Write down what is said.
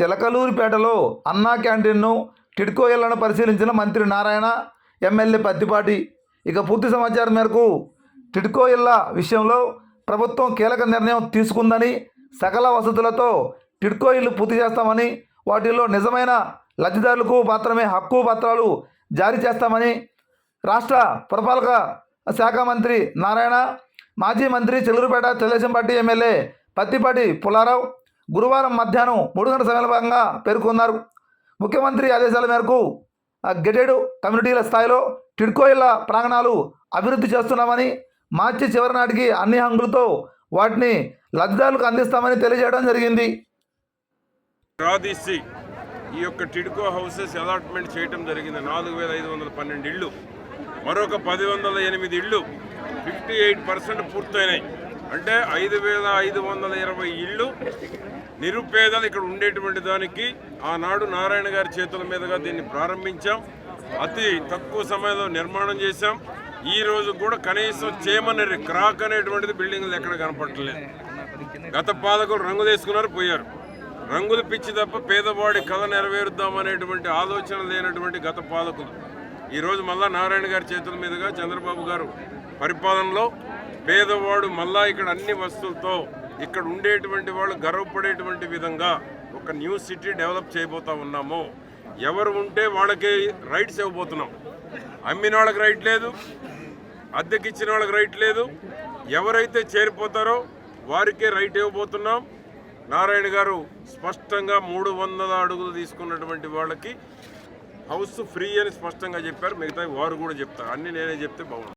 చిలకలూరిపేటలో అన్నా క్యాంటీన్ను టిడ్కో ఇళ్లను పరిశీలించిన మంత్రి నారాయణ, ఎమ్మెల్యే పత్తిపాటి. ఇక పూర్తి సమాచారం మేరకు టిడ్కో ఇళ్ల విషయంలో ప్రభుత్వం కీలక నిర్ణయం తీసుకుందని, సకల వసతులతో టిడ్కో ఇళ్లు పూర్తి చేస్తామని, వాటిల్లో నిజమైన లబ్ధిదారులకు మాత్రమే హక్కు పత్రాలు జారీ చేస్తామని రాష్ట్ర పురపాలక శాఖ మంత్రి నారాయణ, మాజీ మంత్రి చిలకలూరిపేట తెలుగుదేశం పార్టీ ఎమ్మెల్యే పత్తిపాటి పుల్లారావు గురువారం మధ్యాహ్నం 3 గంటల సమయంలో పేర్కొన్నారు. ముఖ్యమంత్రి ఆదేశాల మేరకు గెటెడ్ కమ్యూనిటీల స్థాయిలో టిడ్కో ఇళ్ల ప్రాంగణాలు అభివృద్ధి చేస్తున్నామని, మార్చి చివరి నాటికి అన్ని హంగులతో వాటిని లబ్ధిదారులకు అందిస్తామని తెలియజేయడం జరిగింది. ఈ యొక్క టిడ్కో హౌసెస్ అలాట్మెంట్ చేయడం జరిగింది. 4512 ఇళ్ళు, మరొక 1008 ఇళ్ళు 58% పూర్తయినాయి. అంటే 5520 ఇళ్ళు నిరుపేదలు ఇక్కడ ఉండేటువంటి దానికి ఆనాడు నారాయణ గారి చేతుల మీదుగా దీన్ని ప్రారంభించాం. అతి తక్కువ సమయంలో నిర్మాణం చేశాం. ఈ రోజు కూడా కనీసం చేమని క్రాక్ అనేటువంటిది బిల్డింగ్లు ఎక్కడ కనపడలేదు. గత పాలకులు రంగు తీసుకున్నారు, పోయారు. రంగులు పిచ్చి తప్ప పేదవాడి కళ నెరవేరుద్దామనేటువంటి ఆలోచన లేనటువంటి గత పాలకులు ఈరోజు మళ్ళా నారాయణ గారి చేతుల మీదుగా చంద్రబాబు గారు పరిపాలనలో పేదవాడు మళ్ళా ఇక్కడ అన్ని వస్తువులతో ఇక్కడ ఉండేటువంటి వాళ్ళు గర్వపడేటువంటి విధంగా ఒక న్యూ సిటీ డెవలప్ చేయబోతా ఉన్నాము. ఎవరు ఉంటే వాళ్ళకి రైట్స్ ఇవ్వబోతున్నాం. అమ్మిన వాళ్ళకి రైట్ లేదు, అద్దెకిచ్చిన వాళ్ళకి రైట్ లేదు. ఎవరైతే చేరిపోతారో వారికే రైట్ ఇవ్వబోతున్నాం. నారాయణ గారు స్పష్టంగా 300 అడుగులు తీసుకున్నటువంటి వాళ్ళకి హౌస్ ఫ్రీ అని స్పష్టంగా చెప్పారు. మిగతా వారు కూడా చెప్తారు. అన్నీ నేనే చెప్తే బాగుంటుంది.